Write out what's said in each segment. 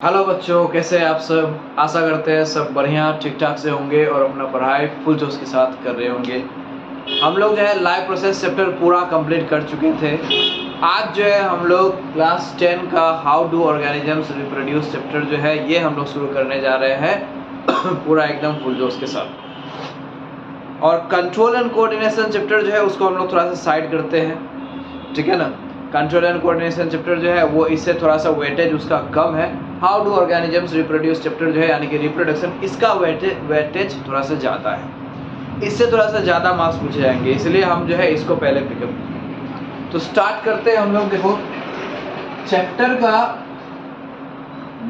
Hello बच्चों, कैसे हैं आप सब। आशा करते हैं सब बढ़िया ठीक ठाक से होंगे और अपना पढ़ाई फुल जोश के साथ कर रहे होंगे। हम लोग जो है लाइव प्रोसेस चैप्टर पूरा कंप्लीट कर चुके थे। आज जो है हम लोग क्लास 10 का how do organisms reproduce chapter जो है ये हम लोग शुरू करने जा रहे हैं पूरा एकदम फुल जोश के साथ। और कंट्रोल एंड कोऑर्डिनेशन चैप्टर जो है उसको हम लोग थोड़ा सा साइड करते हैं, ठीक है ना। कंट्रोल एंड कोऑर्डिनेशन चैप्टर जो है वो इससे थोड़ा सा वेटेज उसका कम है। How do organisms reproduce chapter जो है यानी कि रिप्रोडक्शन, इसका वेटेज थोड़ा सा ज़्यादा है, इससे थोड़ा सा ज़्यादा मार्क्स पूछे जाएंगे, इसलिए हम जो है इसको पहले पिकअप। तो स्टार्ट करते हैं हम लोग। देखो चैप्टर का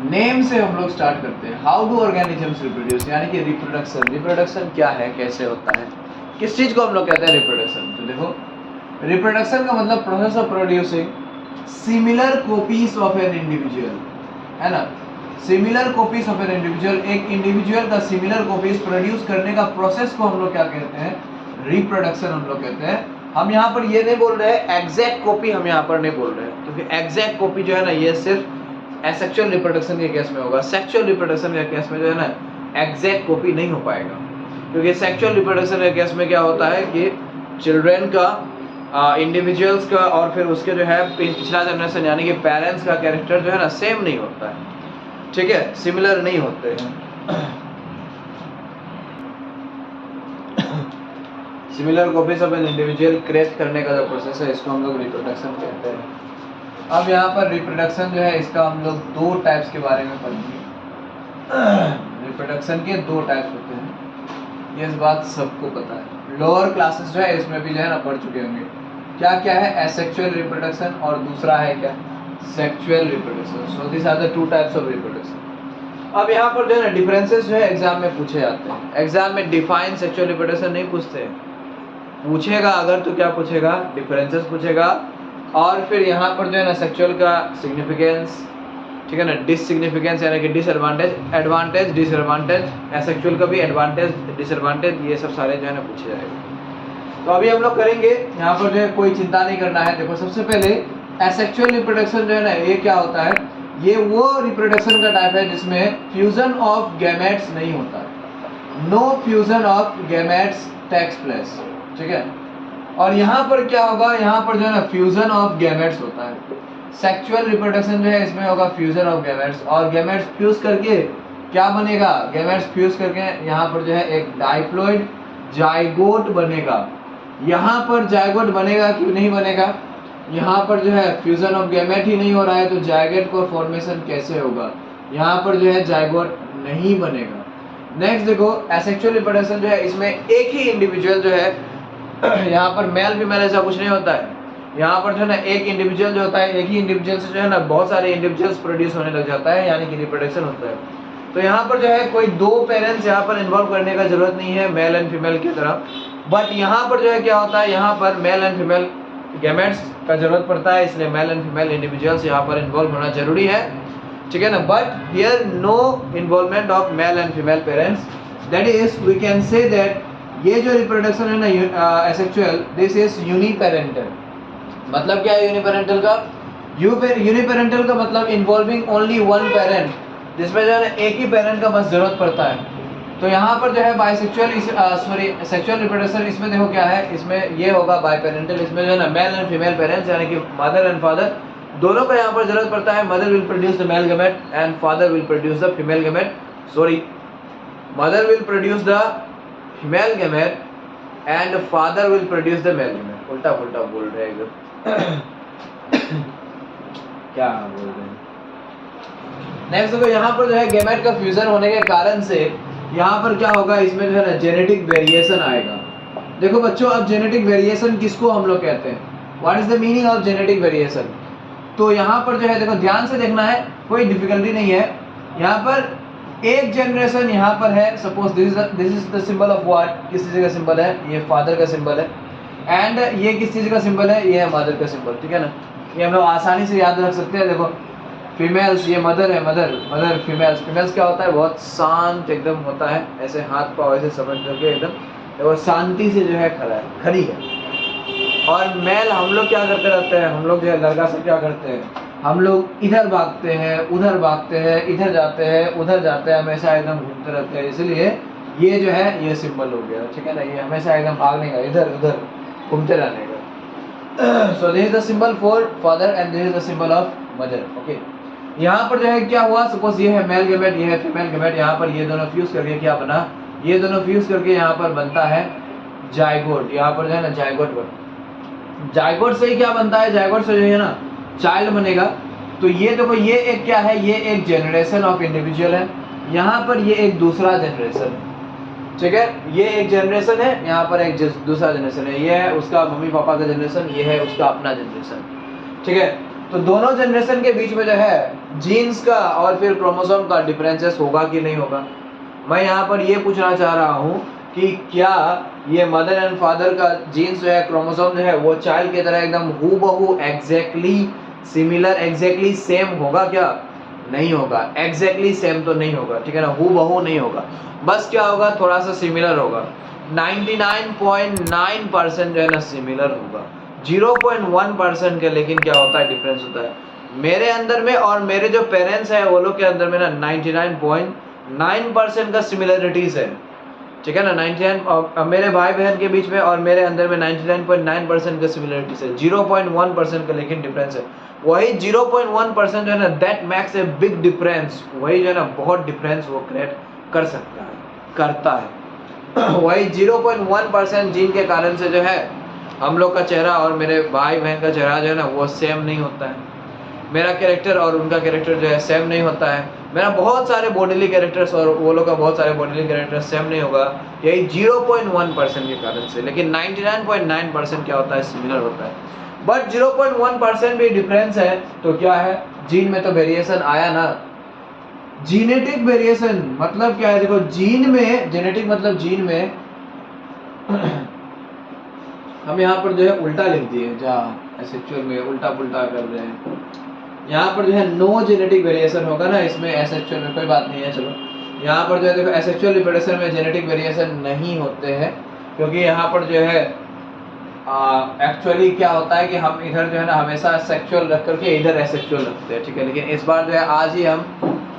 नेम से हम लोग स्टार्ट करते हैं। हाउ डू ऑर्गेनिजम्स रिप्रोड्यूस यानी कि रिप्रोडक्शन। रिप्रोडक्शन क्या है, कैसे होता है, किस चीज़ को हम लोग कहते हैं रिप्रोडक्शन। तो देखो रिप्रोडक्शन का मतलब process of producing similar copies of an individual, है ना। Similar copies of an individual, एक इंडिविजुअल का सिमिलर कॉपीज प्रोड्यूस करने का प्रोसेस को हम लोग क्या कहते हैं, रिप्रोडक्शन हम लोग कहते हैं। हम यहाँ पर ये नहीं बोल रहे हैं एग्जैक्ट कॉपी, हम यहाँ पर नहीं बोल रहे हैं, क्योंकि एग्जैक्ट कॉपी जो है ना ये सिर्फ एसेक्सुअल रिप्रोडक्शन के केस में होगा। सेक्सुअल रिप्रोडक्शन के केस में जो है ना एग्जैक्ट कॉपी नहीं हो पाएगा, क्योंकि सेक्सुअल रिप्रोडक्शन के केस में क्या होता है कि चिल्ड्रेन का इंडिविजुअल्स का और फिर उसके जो है पिछला जनरेशन यानी कि पेरेंट्स का कैरेक्टर जो है ना सेम नहीं होता है, ठीक है, सिमिलर नहीं होते हैं। Similar copies of an individual create करने का जो प्रोसेस है इसको हम लोग रिप्रोडक्शन कहते हैं। अब यहाँ पर रिप्रोडक्शन जो है इसका हम लोग दो टाइप्स के बारे में पढ़ेंगे। रिप्रोडक्शन के दो टाइप्स होते हैं, ये इस बात सबको पता है। लोअर क्लासेस जो है इसमें भी जो है ना पढ़ चुके होंगे। क्या क्या है, एसेक्सुअल रिप्रोडक्शन और दूसरा है क्या, sexual reproduction. So this are the two types of reproduction. अब यहाँ पर जो है ना डिफरेंसेस जो है एग्जाम में पूछे जाते हैं। एग्जाम में डिफाइन सेक्सुअल रिप्रोडक्शन नहीं पूछते, पूछेगा अगर तो क्या पूछेगा, डिफरेंसेस पूछेगा। और फिर यहाँ पर जो है ना सेक्सुअल का सिग्निफिकेंस, ठीक है ना, डिससिग्निफिकेंस यानी कि डिसएडवांटेज, एडवांटेज, डिसएडवांटेज, एसेक्सुअल का भी एडवांटेज डिसएडवांटेज, ये सब सारे जो है ना पूछे जाएंगे। तो अभी हम लोग करेंगे, यहाँ पर जो है कोई चिंता नहीं करना है। देखो सबसे पहले एसेक्सुअल रिप्रोडक्शन जो है ना ये क्या होता है, ये वो रिप्रोडक्शन का टाइप है जिसमें फ्यूजन ऑफ गैमेट्स नहीं होता है। No fusion of gametes takes place, ठीक है। और यहाँ पर क्या होगा, यहाँ पर जो है ना फ्यूजन ऑफ गैमेट्स होता है। सेक्सुअल रिप्रोडक्शन जो है इसमें होगा फ्यूजन ऑफ गैमेट्स, और गैमेट्स फ्यूज करके क्या बनेगा, गैमेट्स फ्यूज करके यहाँ पर जो है एक डाइप्लॉइड जाइगोट बनेगा। यहाँ पर जाइगोट बनेगा कि नहीं बनेगा, यहाँ पर जो है फ्यूजन ऑफ गैमेट ही नहीं हो रहा है तो जाइगोट का फॉर्मेशन कैसे होगा, यहाँ पर जो है जाइगोट नहीं बनेगा। नेक्स्ट देखो एसेक्सुअल रिप्रोडक्शन जो है इसमें एक ही इंडिविजुअल जो है यहाँ पर मेल फीमेल ऐसा कुछ नहीं होता है। यहाँ पर जो है ना एक इंडिविजुअल जो होता है, एक ही इंडिविजुअल से जो है ना बहुत सारे इंडिविजुअल्स प्रोड्यूस होने लग जाता है, यानी कि रिप्रोडक्शन होता है। तो यहाँ पर जो है कोई दो पेरेंट्स यहाँ पर इन्वॉल्व करने का जरूरत नहीं है मेल एंड फीमेल की तरह। बट यहाँ पर जो है क्या होता है, यहाँ पर मेल एंड फीमेल गैमेट्स का जरूरत पड़ता है, इसलिए मेल एंड फीमेल इंडिविजुअल्स यहाँ पर इन्वॉल्व होना जरूरी है, ठीक है ना। But here no involvement of male and female parents, that is we can say that ये जो रिप्रोडक्शन है ना एसेक्सुअल, दिस इज यूनिपेरेंटल। मतलब क्या है यूनिपेरेंटल का, यूनिपेरेंटल का मतलब इन्वॉल्विंग ओनली वन पेरेंट, जिसमें जो है ना एक ही पेरेंट का बस जरूरत पड़ता है। तो यहाँ पर जो है बाइसेक्सुअल सेक्सुअल रिप्रोडक्शन, इसमें देखो क्या है, इसमें ये होगा बाइपेरेंटल, इसमें जो है ना मेल एंड फीमेल पेरेंट्स यानी कि मदर एंड फादर दोनों का यहाँ पर जरूरत पड़ता है। Mother will produce the male gamete and father will produce the female gamete, sorry mother will produce the female gamete and father will produce the male gamete. उल्टा पुल्टा बोल रहे हैं एकदम क्या बोल रहे हैं। नेक्स्ट देखो यहाँ पर जो है गैमेट का फ्यूजन होने के कारण से यहाँ पर क्या होगा, इसमें जो है ना जेनेटिक वेरिएशन आएगा। देखो बच्चों अब जेनेटिक वेरिएशन किसको हम लोग कहते हैं, what is the meaning of genetic variation. तो यहाँ पर जो है देखो ध्यान से देखना है, कोई डिफिकल्टी नहीं है। यहाँ पर एक जनरेशन यहाँ पर है, suppose this is the symbol of what, किस चीज़ का सिंबल है, ये फादर का सिंबल है, एंड ये किस चीज़ का सिंबल है, ये है मदर का सिंबल, ठीक है ना। ये हम लोग आसानी से याद रख सकते हैं। देखो फीमेल्स, ये मदर है, मदर फीमेल्स, फीमेल्स क्या होता है, बहुत शांत एकदम होता है, ऐसे हाथ पाँव ऐसे समझ करके एकदम देखो शांति से जो है खड़ी है। और मेल हम लोग क्या करते रहते हैं, हम लोग जो है लड़का से क्या करते हैं, हम लोग इधर भागते हैं, उधर भागते हैं, इधर जाते हैं, उधर जाते हैं, हमेशा एकदम घूमते रहते हैं, इसलिए ये जो है ये सिंबल हो गया, ठीक है ना, ये हमेशा एकदम भागने का, इधर उधर घूमते रहने का। So this is the symbol for father and this is the symbol of mother. Okay, यहाँ पर जो है क्या हुआ, सपोज ये है मेल गैमेट, ये है फीमेल गैमेट, यहाँ पर ये दोनों फ्यूज करके क्या बना, ये दोनों फ्यूज करके यहाँ पर बनता है जायगोट। यहाँ पर जो है ना जायगोट बन, जायगोट से ही क्या बनता है, जायगोट से जो है ना चाइल्ड बनेगा। तो ये देखो ये एक क्या है, ये एक जनरेशन ऑफ इंडिविजुअल है, यहाँ पर ये एक दूसरा जनरेशन है, ठीक है, ये एक जनरेशन है, यहाँ पर एक दूसरा जनरेशन है, ये है उसका मम्मी पापा का जनरेशन, ये है उसका अपना जनरेशन, ठीक है। तो दोनों जनरेशन के बीच में जो है जीन्स का और फिर क्रोमोसोम का डिफरेंसेस होगा कि नहीं होगा। मैं यहाँ पर ये पूछना चाह रहा हूँ कि क्या ये मदर एंड फादर का जीन्स जो है, क्रोमोसोम जो है, वो चाइल्ड की तरह एकदम हूबहू एग्जैक्टली सिमिलर, एग्जैक्टली सेम होगा क्या, नहीं होगा, एग्जैक्टली सेम तो नहीं होगा, ठीक है ना, हूबहू नहीं होगा, बस क्या होगा, थोड़ा सा सिमिलर होगा। 99.9% जो है ना सिमिलर होगा, 0.1% के लेकिन क्या होता है, डिफरेंस होता है। मेरे अंदर में और मेरे जो पेरेंट्स हैं वो लोग के अंदर में ना 99.9% का सिमिलरिटीज है, ठीक है ना, 99 मेरे भाई बहन के बीच में और मेरे अंदर में 99.9% का सिमिलरिटीज है, 0.1% का लेकिन डिफरेंस है। वही 0.1% जो है ना that makes a big difference, वही जो है ना बहुत डिफरेंस वो क्रिएट कर सकता है, करता है। वही 0.1% जीन के कारण से जो है हम लोग का चेहरा और मेरे भाई बहन का चेहरा जो है ना वो सेम नहीं होता है, मेरा कैरेक्टर और उनका कैरेक्टर जो है सेम नहीं होता है, मेरा बहुत सारे बॉडीली कैरेक्टर्स और वो लोग का बहुत सारे बॉडीली कैरेक्टर्स सेम नहीं होगा, यही 0.1% के कारण से। लेकिन 99.9% क्या होता है, सिमिलर होता है। बट 0.1% भी डिफरेंस है तो क्या है, जीन में तो वेरिएशन आया ना। जीनेटिक वेरिएशन मतलब क्या है, देखो जीन में, जेनेटिक मतलब जीन में हम यहाँ पर जो है उल्टा लिख दिए, जहाँ एसेक्चुअल में उल्टा पुल्टा कर रहे हैं, यहाँ पर जो है नो जेनेटिक वेरिएशन होगा ना, इसमें एसेक्चुअल में कोई बात नहीं है। चलो यहाँ पर जो है देखो एसेक्चुअल रिप्रोडक्शन में जेनेटिक वेरिएशन नहीं होते हैं, क्योंकि यहाँ पर जो है एक्चुअली क्या होता है कि हम इधर जो है ना हमेशा सेक्सुअल रख करके इधर एसेक्चुअल रखते हैं, ठीक है। लेकिन इस बार जो है आज ही हम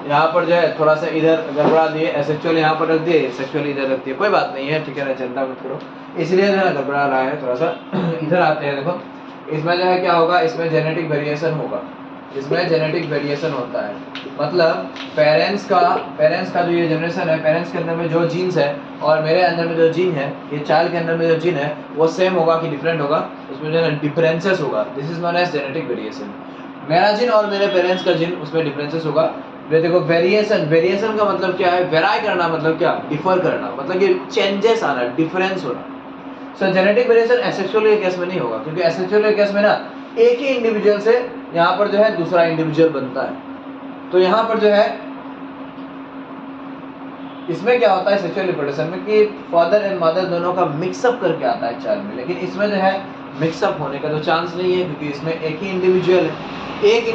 यहाँ पर जो है थोड़ा सा इधर गड़बड़ा दिए, एसेक्चुअल यहाँ पर रख दिए, सेक्सुअल इधर रख दिए, कोई बात नहीं है, ठीक है ना, चिंता मत करो, इसलिए जो है ना गड़बड़ा रहा है थोड़ा सा। इधर आते हैं, देखो इसमें जो है क्या होगा, इसमें जेनेटिक वेरिएशन होगा, इसमें जेनेटिक वेरिएशन होता है, मतलब पेरेंट्स का जो ये जनरेशन है, पेरेंट्स के अंदर में जो जीन्स है और मेरे अंदर में जो जीन है, ये चाइल्ड के अंदर में जो जीन है वो सेम होगा कि डिफरेंट होगा, उसमें जो है डिफरेंसेस होगा, this is known as genetic variation. मेरा जीन और मेरे पेरेंट्स का जीन, उसमें डिफरेंसेस होगा। देखो वेरिएशन, वेरिएशन का मतलब क्या है, वेराई करना मतलब क्या, डिफर करना, मतलब ये चेंजेस आना, डिफरेंस होना। सो जेनेटिक वेरिएशन एसेक्सुअल के केस में नहीं होगा, क्योंकि एसेक्सुअल के केस में ना एक ही इंडिविजुअल से यहाँ पर जो है दूसरा इंडिविजुअल बनता है, तो यहाँ पर जो है इसमें क्या होता है सेक्सुअल रिप्रोडक्शन में कि फादर एंड मदर दोनों का मिक्सअप करके आता है चाइल्ड में, लेकिन इसमें जो है मिक्सअप होने का तो चांस नहीं है, क्योंकि इसमें एक ही इंडिविजुअल है, एक ही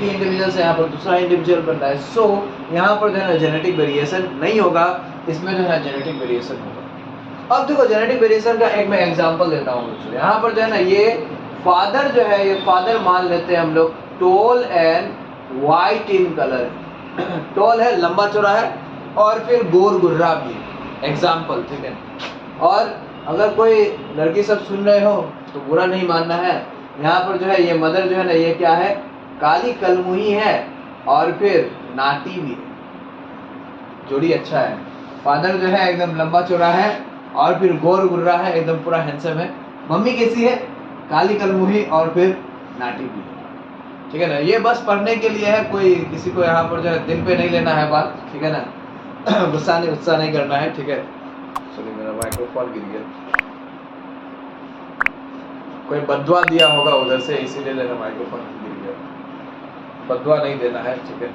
इंडिविजुअल से यहाँ पर दूसरा इंडिविजुअल बन रहा है। सो यहाँ पर जो है ना जेनेटिक वेरिएशन नहीं होगा, इसमें जो है जेनेटिक वेरिएशन होगा। अब देखो जेनेटिक वेरिएशन का एक मैं एग्जांपल देता हूँ बच्चों, यहाँ पर जो है ना ये फादर जो है, ये फादर मान लेते हैं हम लोग tall and white in colour, tall है, लंबा चौड़ा है, और फिर गोर गुर्रा भी एग्जाम्पल, ठीक है। और अगर कोई लड़की सब सुन रहे हो तो बुरा नहीं मानना है, यहाँ पर जो है ये मदर जो है ना ये क्या है, काली कलमुही है और फिर नाटी भी है, जोड़ी अच्छा है। फादर जो है एकदम लंबा चौड़ा है और फिर गोर गुर्रा है, एकदम पूरा हैंडसम है। मम्मी कैसी है, काली कलमुही और फिर नाटी भी है, ठीक है ना। ये बस पढ़ने के लिए है, कोई किसी को यहाँ पर जो है दिल पे नहीं लेना है बात, ठीक है ना, गुस्सा नहीं करना है, ठीक है। सॉरी मेरा माइक्रोफोन गिर गया, कोई बददुआ दिया होगा उधर से, इसीलिए मेरा माइक्रोफोन गिर गया, बददुआ नहीं देना है, ठीक है,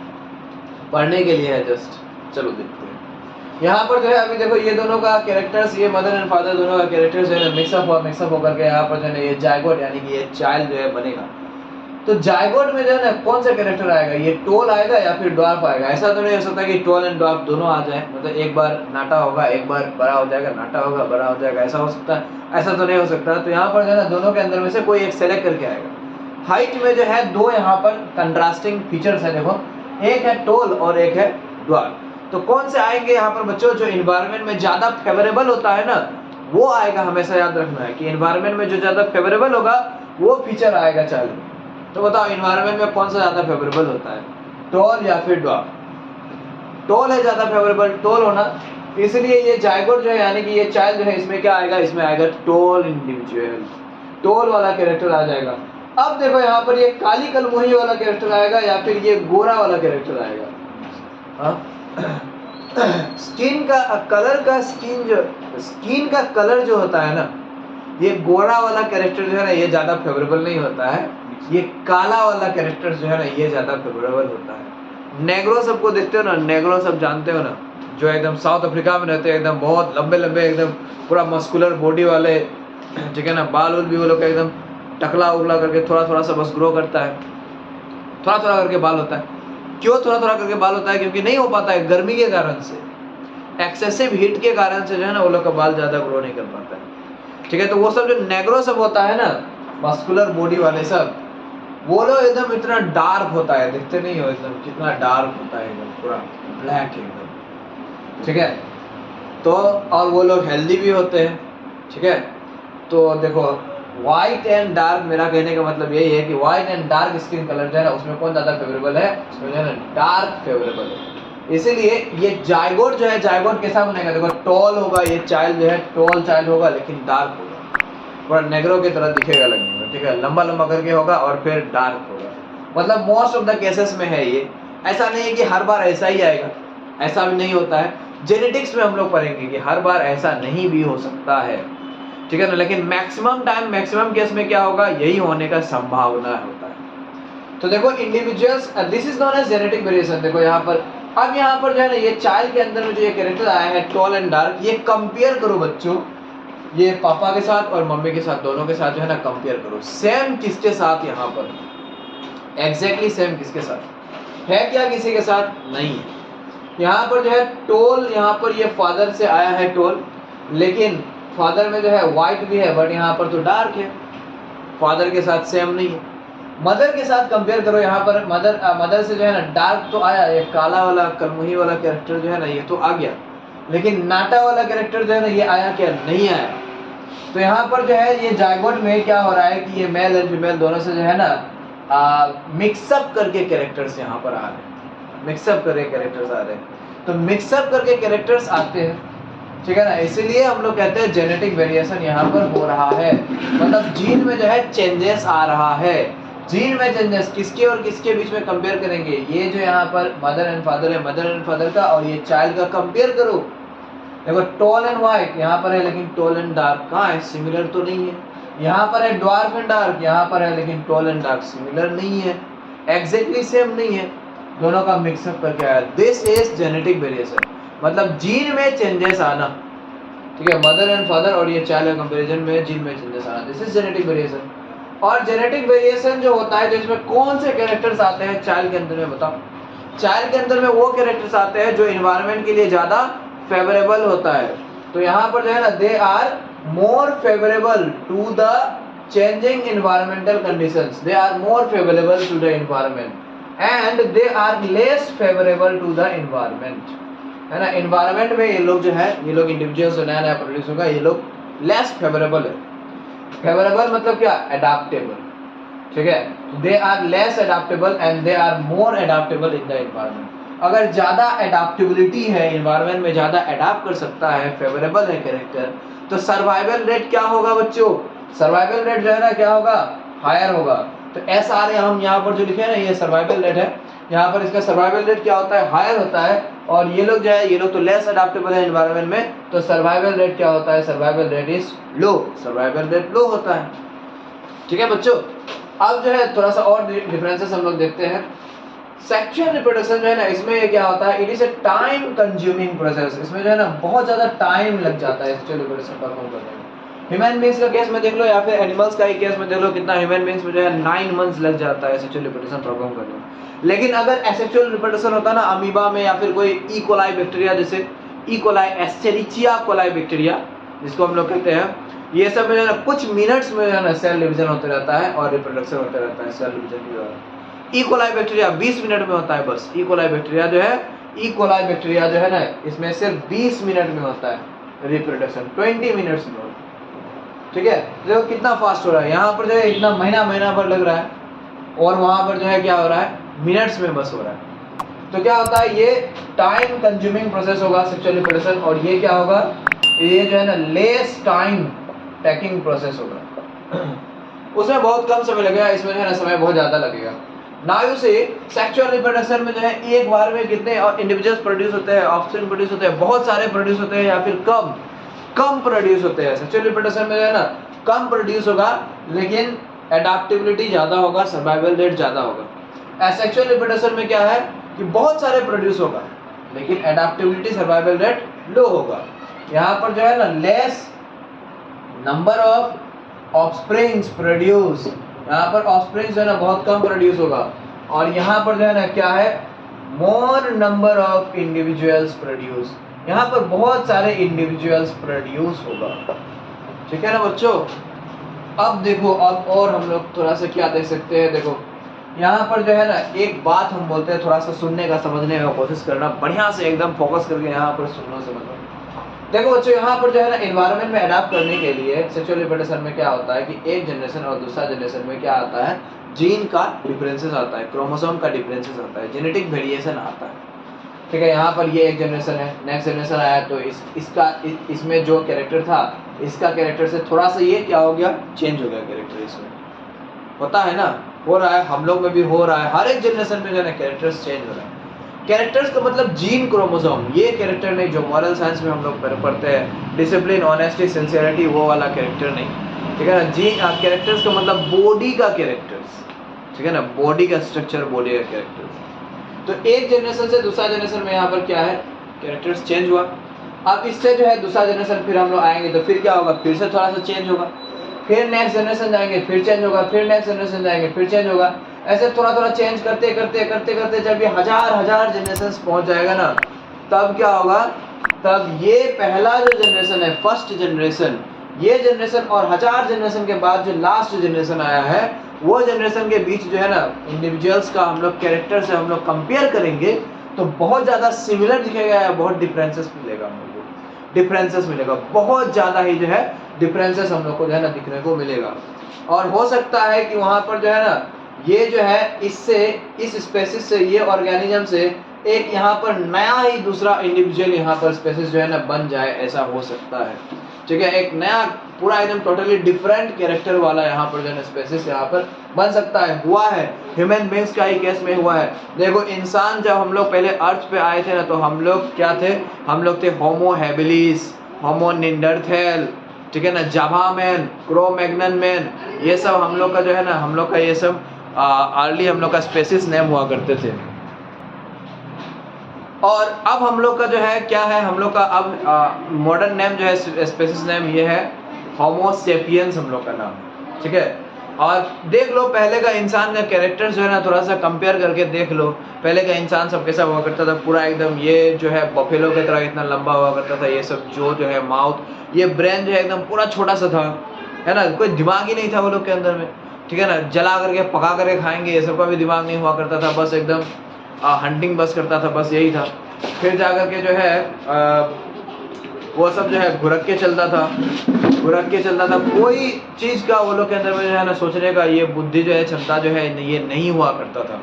पढ़ने के लिए है जस्ट। चलो देखते हैं यहाँ पर जो है, अभी देखो ये दोनों का कैरेक्टर्स, ये मदर एंड फादर दोनों का कैरेक्टर्स जो है मिक्सअप होकर के यहाँ पर जो है ये जायगोट यानी कि ये चाइल्ड जो है बनेगा। तो जायगोट में जो है ना कौन सा कैरेक्टर आएगा, ये टोल आएगा या फिर ड्वार्फ आएगा। ऐसा तो नहीं हो सकता कि टोल एंड ड्वार्फ दोनों आ जाए, मतलब एक बार नाटा होगा, एक बार बड़ा हो जाएगा, नाटा होगा बड़ा हो जाएगा, ऐसा हो सकता है, ऐसा तो नहीं हो सकता। तो यहाँ पर जो है ना दोनों के अंदर में से कोई एक सेलेक्ट करके आएगा। हाइट में जो है दो यहाँ पर कंट्रास्टिंग फीचर्स है, देखो एक है टोल और एक है ड्वार्फ। तो कौन से आएंगे यहाँ पर बच्चों, जो इन्वायरमेंट में ज्यादा फेवरेबल होता है ना वो आएगा। हमेशा याद रखना है कि इन्वायरमेंट में जो ज्यादा फेवरेबल होगा वो फीचर आएगा चाइल्ड में। तो बताओ इन्वायरमेंट में कौन सा ज्यादा फेवरेबल होता है, टोल या फिर ड्वार्फ? टोल है ज्यादा फेवरेबल, टोल होना, इसलिए ये जायगोट जो है यानी कि ये चाइल्ड जो है इसमें क्या आएगा, इसमें आएगा टोल इंडिविजुअल, टोल वाला कैरेक्टर आ जाएगा। अब देखो यहाँ पर ये काली कलमुही वाला कैरेक्टर आएगा या फिर ये गोरा वाला कैरेक्टर आएगा। स्किन का कलर का स्किन का कलर जो होता है ना, ये गोरा वाला कैरेक्टर जो है ना ये ज्यादा फेवरेबल नहीं होता है, ये काला वाला कैरेक्टर जो है ना ये ज्यादा फेवरेबल होता है। नेग्रो सबको देखते हो ना, नेग्रो सब जानते हो ना, जो एकदम साउथ अफ्रीका में रहते हैं, एकदम बहुत लंबे लंबे एकदम पूरा मस्कुलर बॉडी वाले, ठीक है ना, बाल उल भी वो लोग का एकदम टकला उगला करके थोड़ा थोड़ा सा बस ग्रो करता है, थोड़ा थोड़ा करके बाल होता है। क्यों थोड़ा थोड़ा करके बाल होता है? क्योंकि नहीं हो पाता है गर्मी के कारण से, एक्सेसिव हीट के कारण से जो है ना वो लोग का बाल ज्यादा ग्रो नहीं कर पाता है, ठीक है। तो वो सब जो नेग्रो सब होता है ना, मस्कुलर बॉडी वाले सब, वो लोग एकदम इतना डार्क होता है, दिखते नहीं हो एकदम कितना डार्क होता है, एकदम पूरा ब्लैक एकदम, ठीक है। तो और वो लोग हेल्दी भी होते हैं, ठीक है। तो देखो व्हाइट एंड डार्क, मेरा कहने का मतलब यही है कि white and dark skin colour जो है ना उसमें कौन ज्यादा फेवरेबल है, उसमें जो है ना डार्क फेवरेबल है। इसीलिए ये जायगोट जो है, जायगोट कैसा बनेगा, देखो टॉल होगा, ये चाइल्ड जो है टॉल चाइल्ड होगा लेकिन डार्क होगा, थोड़ा नेग्रो की तरह दिखेगा लगने में, ठीक है, लंबा लंबा करके होगा और फिर डार्क होगा। मतलब मोस्ट ऑफ द केसेस में है ये, ऐसा नहीं है कि हर बार ऐसा ही आएगा, ऐसा भी नहीं होता है। जेनेटिक्स में हम लोग पढ़ेंगे कि हर बार ऐसा नहीं भी हो सकता है, ठीक है ना, लेकिन मैक्सिमम टाइम मैक्सिमम केस में क्या होगा, यही होने का संभावना होता है। तो देखो individuals, this is known as genetic variation. देखो यहाँ पर, अब यहाँ पर जो है ना ये चाइल्ड के अंदर में जो ये कैरेक्टर आया है टॉल एंड डार्क, ये कंपेयर करो बच्चों, ये पापा के साथ और मम्मी के साथ दोनों के साथ जो है ना कंपेयर करो, सेम किसके साथ, यहाँ पर एग्जैक्टली सेम किसके साथ है, क्या किसी के साथ नहीं है। यहाँ पर जो है टोल, यहाँ पर ये फादर से आया है टोल, लेकिन फादर में जो है व्हाइट भी है बट यहाँ पर तो डार्क है, फादर के साथ सेम नहीं है। मदर के साथ कंपेयर करो, यहाँ पर मदर से जो है ना डार्क तो आया, ये काला वाला कलमुही वाला कैरेक्टर जो है ना ये तो आ गया, लेकिन नाटा वाला कैरेक्टर जो है ना ये आया क्या, नहीं आया। तो यहाँ पर जो है ये जायगोट में क्या हो रहा है कि ये मेल एंड फीमेल दोनों से जो है ना मिक्सअप करके कैरेक्टर्स यहाँ पर आ रहे हैं, मिक्सअप करके कैरेक्टर्स आ रहे हैं। तो मिक्सअप करके कैरेक्टर्स आते हैं, ठीक है ना, इसीलिए हम लोग कहते हैं जेनेटिक वेरिएशन यहाँ पर हो रहा है, मतलब जीन में जो है चेंजेस आ रहा है। जीन में चेंजेस किसके और किसके बीच में कंपेयर करेंगे, ये जो यहाँ पर मदर एंड फादर है, मदर एंड फादर का, और ये चाइल्ड का कंपेयर करो। देखो टॉल एंड व्हाइट यहाँ पर है लेकिन टॉल एंड डार्क कहाँ है, सिमिलर तो नहीं है। यहाँ पर है ड्वार्फ एंड डार्क, यहाँ पर है लेकिन टॉल एंड डार्क सिमिलर नहीं है, एग्जैक्टली सेम नहीं है, दोनों का मिक्सअप करके आया। दिस इज जेनेटिक वेरिएशन, मतलब जीन में चेंजेस आना, ठीक है, मदर एंड फादर और ये चाइल्ड के कंपैरिजन में जीन में चेंजेस आना, दिस इज जेनेटिक वेरिएशन। और जेनेटिक वेरिएशन जो होता है तो इसमें कौन से कैरेक्टर्स आते हैं चाइल्ड के अंदर में, बताओ। चाइल्ड के अंदर में वो कैरेक्टर्स आते हैं जो एनवायरनमेंट के लिए ज्यादा फेवरेबल होता है। तो यहाँ पर जो है ना they are more favourable to the changing environmental conditions, they are more favourable to the environment and they are less favourable to the environment, है ना। एनवायरनमेंट में ये लोग जो है, ये लोग इंडिविजुअल्स जो नया नया प्रोड्यूस होगा, ये लोग लेस फेवरेबल है। फेवरेबल मतलब क्या, एडाप्टेबल, ठीक है। They are less adaptable and they are more adaptable in the environment. अगर ज्यादा एडाप्टेबिलिटी है, एनवायरनमेंट में ज्यादा एडाप्ट कर सकता है, फेवरेबल है कैरेक्टर, तो सर्वाइवल रेट क्या होगा बच्चों, सर्वाइवल रेट जो है ना क्या होगा, हायर होगा। तो एस आर हम यहाँ पर जो लिखे हैं ना ये सर्वाइवल रेट है, यहाँ पर इसका सर्वाइवल रेट क्या होता है, हायर होता है। और ये लोग जो है, ये लोग तो लेस अडेप्टेबल है एनवायरनमेंट में, तो सर्वाइवल रेट क्या होता है, survival rate is low, survival rate low होता है, ठीक है बच्चों। अब जो है थोड़ा सा और डिफरेंसेस हम लोग देखते हैं। सेक्सुअल रिप्रोडक्शन जो है ना, इसमें क्या होता है, it is a time consuming process, इसमें जो है ना बहुत ज्यादा टाइम लग जाता है सेक्सुअल रिप्रोडक्शन परफॉर्म करने में। ह्यूमन बींग्स का केस में देख लो या फिर एनिमल्स का ही केस में देख लो, कितना ह्यूमन बींग्स में जो है 9 मंथ्स लग जाता है सेक्सुअल रिप्रोडक्शन परफॉर्म करने में। लेकिन अगर एसेक्सुअल रिप्रोडक्शन होता ना अमीबा में या फिर कोई ई कोलाई बैक्टीरिया, जैसे E coli Escherichia coli bacteria जिसको हम लोग कहते हैं, ये सब में जो है ना कुछ मिनट्स में जो है ना सेल डिवीजन होते रहता है और रिप्रोडक्शन होते रहता है सेल डिवीजन के द्वारा। इकोलाई बैक्टीरिया 20 मिनट में होता है बस। इकोलाई बैक्टीरिया जो है ना इसमें सिर्फ 20 मिनट में होता है रिप्रोडक्शन, 20 मिनट्स में होता है। ठीक है, देखो कितना फास्ट हो रहा है। यहाँ पर जो है इतना महीना भर लग रहा है और वहाँ पर जो है क्या हो रहा है, मिनट्स में बस हो रहा है। तो क्या होता है, ये टाइम कंज्यूमिंग प्रोसेस होगा सेक्सुअल रिप्रोडक्शन, और ये क्या होगा, ये जो है ना लेस टाइम टेकिंग प्रोसेस होगा। उसमें बहुत कम समय लगेगा, इसमें जो है ना समय बहुत ज़्यादा लगेगा। Now you see sexual reproduction में जो है एक बार में कितने इंडिविजुअल्स प्रोड्यूस होते हैं, ऑफस्प्रिंग प्रोड्यूस होते हैं, बहुत सारे प्रोड्यूस होते हैं या फिर कम प्रोड्यूस होते हैं। सेक्सुअल रिप्रोडक्शन में जो है ना कम प्रोड्यूस होगा लेकिन एडाप्टेबिलिटी ज़्यादा होगा, सर्वाइवल रेट ज़्यादा होगा। एसेक्सुअल रिप्रोडक्शन में क्या है कि बहुत सारे प्रोड्यूस होगा लेकिन एडाप्टेबिलिटी सर्वाइवल रेट लो होगा। यहाँ पर जो है ना less number of offsprings produce, यहाँ पर ऑफस्प्रिंग्स जो है ना बहुत कम प्रोड्यूस होगा, और यहाँ पर जो है ना क्या है, मोर नंबर ऑफ इंडिविजुअल्स प्रोड्यूस, यहाँ पर बहुत सारे इंडिविजुअल्स प्रोड्यूस होगा। ठीक है ना बच्चों। अब देखो, अब और हम लोग थोड़ा सा क्या देख सकते हैं, देखो यहाँ पर जो है ना एक बात हम बोलते हैं, थोड़ा सा सुनने का समझने का कोशिश करना, बढ़िया से एकदम फोकस करके यहाँ पर सुनना समझना। देखो बच्चों, यहाँ पर जो है ना एनवायरनमेंट में अडाप्ट करने के लिए सेक्सुअल रिप्रोडक्शन में क्या होता है कि एक जनरेशन और दूसरा जनरेशन में क्या आता है, जीन का डिफरेंसेस आता है, क्रोमोसोम का डिफरेंसेस आता है, जेनेटिक वेरिएशन आता है। ठीक है, यहाँ पर ये एक जनरेशन है, नेक्स्ट जनरेशन आया तो इसमें जो कैरेक्टर था, इसका कैरेक्टर से थोड़ा सा ये क्या हो गया, चेंज हो गया कैरेक्टर। इसमें होता है ना, हो रहा है, हम लोग में भी हो रहा है, हर एक जनरेशन में जो है ना कैरेक्टर्स चेंज हो रहा है। कैरेक्टर्स का मतलब जीन, क्रोमोसोम, ये कैरेक्टर नहीं जो मॉरल साइंस में हम लोग पढ़ते हैं, डिसिप्लिन, ऑनेस्टी, सिंसियरिटी, वो वाला कैरेक्टर नहीं। ठीक है ना, जीन कैरेक्टर्स का मतलब बॉडी का कैरेक्टर्स। ठीक है ना, बॉडी का स्ट्रक्चर, बॉडी का कैरेक्टर्स। तो एक जनरेशन से दूसरा जनरेशन में यहाँ पर क्या है, कैरेक्टर्स चेंज हुआ। अब इससे जो है दूसरा जनरेशन फिर हम लोग आएंगे तो फिर क्या होगा, फिर से थोड़ा सा चेंज होगा, फिर नेक्स्ट जनरेशन जाएंगे फिर चेंज होगा, फिर नेक्स्ट जनरेशन जाएंगे फिर चेंज होगा। ऐसे थोड़ा चेंज करते करते जब ये हजार जनरेशन पहुंच जाएगा ना, तब क्या होगा, तब ये पहला जो जनरेशन है, फर्स्ट जनरेशन, ये जनरेशन और हजार जनरेशन के बाद जो लास्ट जनरेशन आया है, वो जनरेशन के बीच जो है ना इंडिविजुअल्स का हम लोग कैरेक्टर से हम लोग कंपेयर करेंगे तो बहुत ज़्यादा सिमिलर दिखेगा या बहुत डिफरेंसेस मिलेगा, हम लोग को डिफरेंसेस मिलेगा, बहुत ज़्यादा ही जो है डिफरेंसेस हम लोग को जो है ना दिखने को मिलेगा। और हो सकता है कि वहाँ पर जो है ना ये जो है इससे, इस स्पेसिस से, ये ऑर्गेनिज्म से एक यहाँ पर नया ही दूसरा इंडिविजुअल यहाँ पर स्पेसिस जो है ना बन जाए, ऐसा हो सकता है। ठीक है, एक नया पूरा एकदम टोटली डिफरेंट कैरेक्टर वाला यहाँ पर जो है ना स्पेसिस यहाँ पर बन सकता है, हुआ है, ह्यूमन बींग्स का ही केस में हुआ है। देखो इंसान जब हम लोग पहले अर्थ पे आए थे ना, तो हम लोग क्या थे, हम लोग थे होमो हैबिलिस, होमो निंडरथेल, ठीक है ना, जावा मैन, क्रो मैग्नन मैन, ये सब हम लोग का जो है ना, हम लोग का ये सब अर्ली हम लोग का स्पेसिस नेम हुआ करते थे। और अब हम लोग का जो है क्या है, हम लोग का अब मॉडर्न नेम जो है स्पेसिस नेम ये है होमो सेपियंस, हम लोग का नाम। ठीक है, और देख लो पहले का इंसान का कैरेक्टर्स जो है ना, थोड़ा सा कंपेयर करके देख लो, पहले का इंसान सब कैसा हुआ करता था, पूरा एकदम ये जो है बफेलो की तरह इतना लंबा हुआ करता था, ये सब जो है माउथ, ये ब्रेन जो है एकदम पूरा छोटा सा था, है ना, कोई दिमाग ही नहीं था वो लोग के अंदर में। ठीक है ना, जला करके पका करके खाएंगे, ये सब का भी दिमाग नहीं हुआ करता था, बस एकदम हंटिंग बस करता था, बस यही था। फिर जा कर के जो है वो सब जो है घुरक के चलता था, कोई चीज़ का वो लोग के अंदर में जो है ना सोचने का ये बुद्धि जो है, क्षमता जो है, ये नहीं हुआ करता था।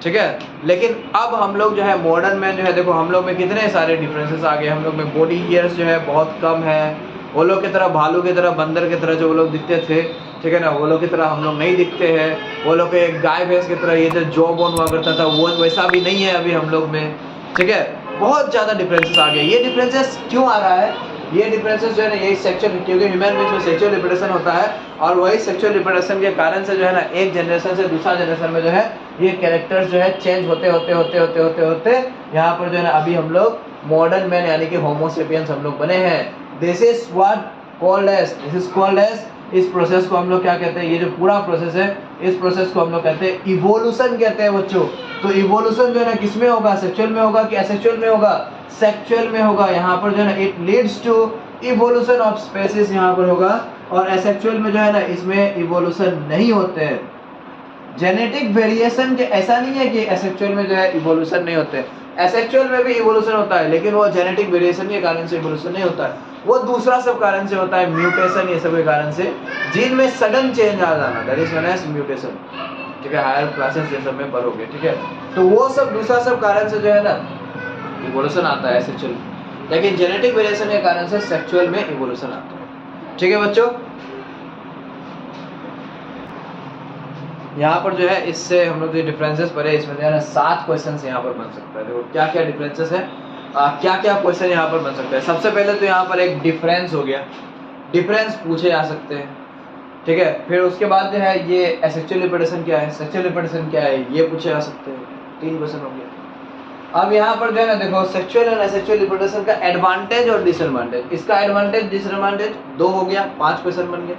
ठीक है, लेकिन अब हम लोग जो है मॉडर्न में जो है, देखो हम लोग में कितने सारे डिफरेंसेस आ गए, हम लोग में बॉडी हेयर्स जो है बहुत कम है, वो लोग की तरह, भालू की तरह, बंदर की तरह जो वो लोग दिखते थे, ठीक है ना, वो लोग की तरह हम लोग नहीं दिखते हैं, वो लोग एक गाय भैंस की तरह ये जो जॉ बोन हुआ करता था, वो वैसा भी नहीं है अभी हम लोग में। ठीक है, बहुत ज़्यादा डिफरेंसेस आ गए। ये डिफरेंसेस क्यों आ रहा है, ये डिफरेंसेस जो है ना, यही सेक्सुअल, क्योंकि ह्यूमन बींग्स में सेक्सुअल रिप्रोडक्शन होता है, और वही सेक्सुअल रिप्रोडक्शन के कारण से जो है ना एक जनरेशन से दूसरा जनरेशन में जो है ये कैरेक्टर्स जो है चेंज होते यहाँ पर जो है ना अभी हम लोग मॉडर्न मैन यानी कि होमो सेपियंस हम लोग बने हैं। दिस इज कॉल्ड एज, इस प्रोसेस को हम लोग क्या कहते हैं, ये जो पूरा प्रोसेस है, इस प्रोसेस को हम लोग कहते हैं इवोल्यूशन कहते हैं बच्चों। तो इवोल्यूशन जो है ना किसमें होगा, सेक्सुअल में होगा कि एसेक्सुअल में होगा, सेक्सुअल में होगा। यहाँ पर जो है ना it leads to evolution of species यहाँ पर होगा, और एसेक्सुअल में जो है ना इसमें इवोल्यूशन नहीं होते हैं। जेनेटिक वेरिएशन के ऐसा नहीं है कि एसेक्सुअल में जो है इवोल्यूशन नहीं होते हैं, एसेक्सुअल में भी इवोल्यूशन होता है, लेकिन वो जेनेटिक वेरिएशन के कारण से इवोल्यूशन नहीं होता है, वो दूसरा सब कारण से होता है, म्यूटेशन ये सब के कारण से, जीन में सडन चेंज आ जाना, that is known as mutation. ठीक है, हायर क्लासेस ये सब में पढ़ोगे। ठीक है, तो वो सब दूसरा सब कारण से जो है ना इवोल्यूशन आता है एसेक्सुअल, लेकिन जेनेटिक वेरिएशन के कारण से सेक्सुअल में इवोल्यूशन आता है। ठीक है बच्चों, यहाँ पर जो है इससे हम लोग जो डिफरेंसेस पढ़े, इसमें जो है ना 7 क्वेश्चन यहाँ पर बन सकता है। देखो क्या क्या डिफरेंसेस है, क्या क्या क्वेश्चन यहाँ पर बन सकता है। सबसे पहले तो यहाँ पर एक डिफरेंस हो गया, डिफरेंस पूछे जा सकते हैं। ठीक है, फिर उसके बाद जो है ये एसेक्सुअल रिप्रोडक्शन क्या है, सेक्सुअल रिप्रोडक्शन क्या है, ये पूछे जा सकते हैं। 3 क्वेश्चन हो गया। अब यहाँ पर जो है ना देखो सेक्सुअल एंड एसेक्सुअल रिप्रोडक्शन का एडवांटेज और डिसएडवांटेज, इसका एडवांटेज डिसएडवांटेज 2 हो गया, 5 क्वेश्चन बन गया।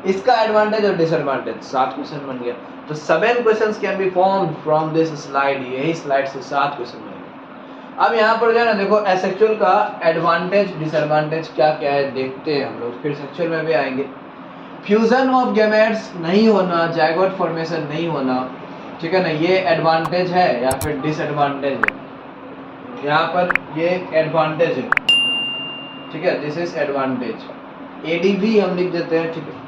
इसका एडवांटेज और डिसएडवांटेज 7 क्वेश्चन बन गया। तो 7 questions can be formed from this slide, यही स्लाइड से 7 क्वेश्चन बनेंगे। अब यहाँ पर जो है ना देखो एसेक्सुअल का एडवांटेज डिसएडवांटेज क्या क्या है देखते हैं हम लोग, फिर सेक्सुअल में भी आएंगे। फ्यूजन ऑफ गैमेट्स नहीं होना, जायगोट फॉर्मेशन नहीं होना, ठीक है ना, ये एडवांटेज है या फिर डिसएडवांटेज है। यहाँ पर ये एडवांटेज है, ठीक है, दिस इज एडवांटेज, एडीवी हम लिख देते हैं। ठीक है,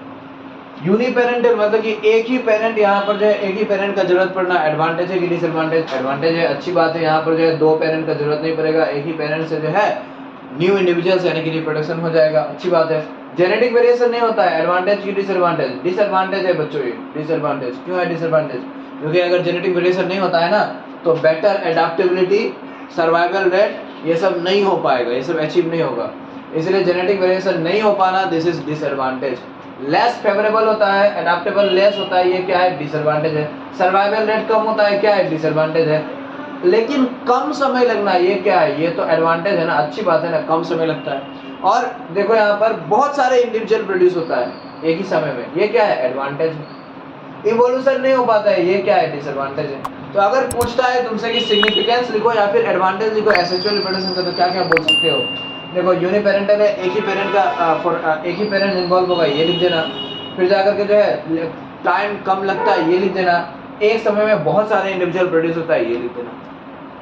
यूनिपेरेंटल मतलब कि एक ही पेरेंट, यहाँ पर जो है एक ही पेरेंट का जरूरत पड़ना एडवांटेज है कि डिसएडवांटेज, एडवांटेज है, अच्छी बात है। यहाँ पर जो है 2 पेरेंट का जरूरत नहीं पड़ेगा, एक ही पेरेंट से जो है न्यू इंडिविजुअल्स यानी कि रिप्रोडक्शन हो जाएगा, अच्छी बात है। जेनेटिक वेरिएशन नहीं होता है, एडवांटेज की डिसएडवांटेज, डिसएडवांटेज है बच्चों ये डिसएडवांटेज। क्यों है डिसएडवांटेज? क्योंकि अगर जेनेटिक वेरिएशन नहीं होता है ना तो बेटर एडाप्टेबिलिटी, सर्वाइवल रेट ये सब नहीं हो पाएगा, ये सब अचीव नहीं होगा, इसलिए जेनेटिक वेरिएशन नहीं हो पाना this is disadvantage. Less favourable होता है, एडाप्टेबल लेस होता है, ये क्या है डिसएडवांटेज है। सर्वाइवल रेट कम होता है, क्या है डिसएडवांटेज है। लेकिन कम समय लगना ये क्या है, ये तो एडवांटेज है ना, अच्छी बात है ना, कम समय लगता है। और देखो यहाँ पर बहुत सारे इंडिविजुअल प्रोड्यूस होता है एक ही समय में, ये क्या है एडवांटेज है। इवोल्यूशन नहीं हो पाता है, ये क्या है डिसएडवांटेज है। तो अगर पूछता है तुमसे कि सिग्निफिकेंस लिखो या फिर एडवांटेज लिखो एसेक्सुअल रिप्रोडक्शन का, तो क्या क्या बोल सकते हो। देखो यूनिपेरेंटल है, एक ही पेरेंट का एक ही पेरेंट इन्वॉल्व होगा, ये लिख देना। फिर जाकर के जो है टाइम कम लगता है, ये लिख देना। एक समय में बहुत सारे इंडिविजुअल प्रोड्यूस होता है, ये लिख देना।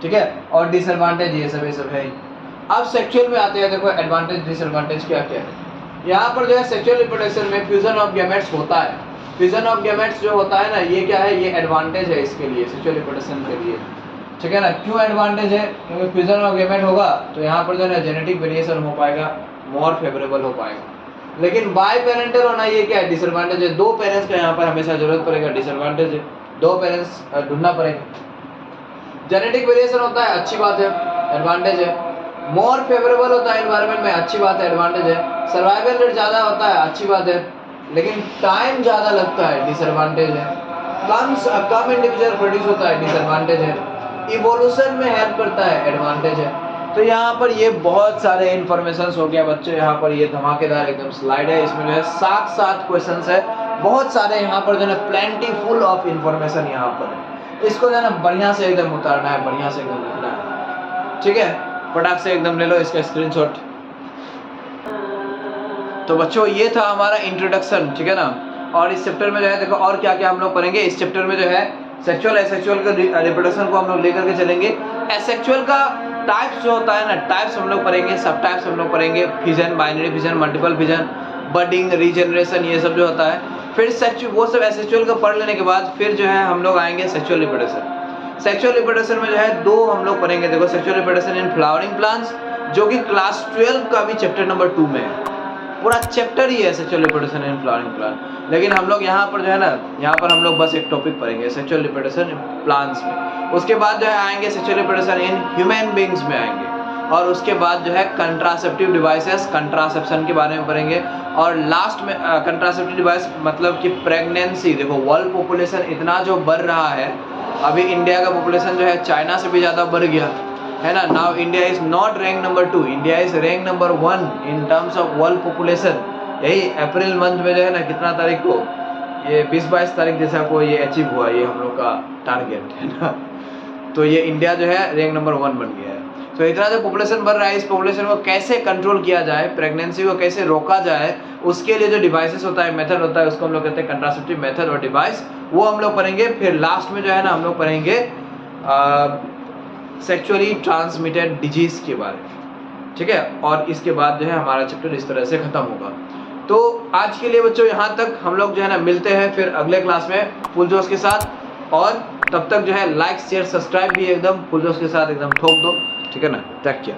ठीक है, और डिसएडवांटेज ये सब है। अब सेक्सुअल में आते हैं, देखो एडवांटेज डिसएडवांटेज क्या क्या है। यहाँ पर जो है सेक्सुअल रिप्रोडक्शन में फ्यूजन ऑफ गैमेट्स होता है। फ्यूजन ऑफ गैमेट्स जो होता है ना, ये क्या है, ये एडवांटेज है इसके लिए, सेक्सुअल रिप्रोडक्शन के लिए। ठीक है ना, क्यों एडवांटेज है, क्योंकि फ्यूजन ऑफ गैमेट होगा तो यहाँ पर जो है जेनेटिक वेरिएशन हो पाएगा, मोर फेवरेबल हो पाएगा। लेकिन बाई पेरेंटल होना ये क्या है डिसएडवांटेज है, 2 पेरेंट्स का यहाँ पर हमेशा जरूरत पड़ेगा, डिसएडवांटेज है, 2 पेरेंट्स ढूंढना पड़ेगा। जेनेटिक वेरिएशन होता है, अच्छी बात है, एडवांटेज है। मोर फेवरेबल होता है एनवायरनमेंट में, अच्छी बात है, एडवांटेज है। सर्वाइवल रेट ज़्यादा होता है, अच्छी बात है, लेकिन टाइम ज़्यादा लगता है, डिसएडवांटेज है। कम इंडिविजुअल प्रोड्यूस होता है, डिसएडवांटेज है। इवोल्यूशन में हेल्प करता है, एडवांटेज है। तो यहाँ पर ये बहुत सारे इन्फॉर्मेशन हो गया बच्चों, यहाँ पर ये धमाकेदार एकदम स्लाइड है, इसमें जो है 7 क्वेश्चन है, बहुत सारे यहाँ पर जो है प्लेंटी फुल ऑफ इन्फॉर्मेशन यहाँ पर है। इसको जो है ना बढ़िया से एकदम उतारना है, बढ़िया से एकदम लिखना है। ठीक है, फटाक से एकदम ले लो इसका स्क्रीनशॉट। तो बच्चों ये था हमारा इंट्रोडक्शन, ठीक है ना। और इस चैप्टर में जो है देखो और क्या क्या हम लोग पढ़ेंगे। इस चैप्टर में जो है सेक्सुअल एसेक्सुअल का रिप्रोडक्शन को हम लोग लेकर के चलेंगे। एसेक्सुअल का टाइप्स जो होता है ना, टाइप्स हम लोग पढ़ेंगे, सब टाइप्स हम लोग पढ़ेंगे, fission, binary fission, multiple fission, budding, regeneration, ये सब जो होता है। फिर वो सब एसेक्सुअल का पढ़ लेने के बाद फिर जो है हम लोग आएंगे सेक्सुअल रिप्रोडक्शन। सेक्सुअल रिप्रोडक्शन में जो है 2 हम लोग पढ़ेंगे। देखो sexual reproduction in flowering plants, जो कि क्लास 12 का भी चैप्टर नंबर 2 में है, पूरा चैप्टर ही है sexual reproduction in flowering plant. लेकिन हम लोग यहाँ पर जो है ना, यहाँ पर हम लोग बस एक टॉपिक पढ़ेंगे सेक्सुअल रिप्रोडक्शन इन प्लांट्स में। उसके बाद जो है आएंगे sexual reproduction in human beings में आएंगे। और उसके बाद जो है कंट्रासेप्टिव डिवाइसेस, कंट्रासेप्शन के बारे में पढ़ेंगे। और लास्ट में कंट्रासेप्टिव डिवाइस मतलब कि प्रेगनेंसी। देखो वर्ल्ड पॉपुलेशन इतना जो बढ़ रहा है, अभी इंडिया का पॉपुलेशन जो है चाइना से भी ज़्यादा बढ़ गया है ना। Now India is not rank number 2, India is rank number 1 in terms of world population. यही अप्रैल मंथ में जो है ना, कितना तारीख को, ये 20-22 तारीख जैसा को ये अचीव हुआ, ये हम लोग का टारगेट है ना। तो ये इंडिया जो है रैंक नंबर 1 बन गया है। तो इतना जो पॉपुलेशन बढ़ रहा है, इस पॉपुलेशन को कैसे कंट्रोल किया जाए, प्रेगनेंसी को कैसे रोका जाए, उसके लिए जो डिवाइसेस होता है, मेथड होता है, उसको हम लोग कहते हैं कंट्रासेप्टिव मेथड और डिवाइस, वो हम लोग पढ़ेंगे। फिर लास्ट में जो है ना हम लोग पढ़ेंगे सेक्सुअली ट्रांसमिटेड डिजीज के बारे में, ठीक है। और इसके बाद जो है हमारा चैप्टर इस तरह से खत्म होगा। तो आज के लिए बच्चों यहाँ तक, हम लोग जो है ना मिलते हैं फिर अगले क्लास में फुल जोश के साथ। और तब तक जो है लाइक शेयर सब्सक्राइब भी एकदम फुल जोश के साथ एकदम ठोक दो, ठीक है ना। Take care.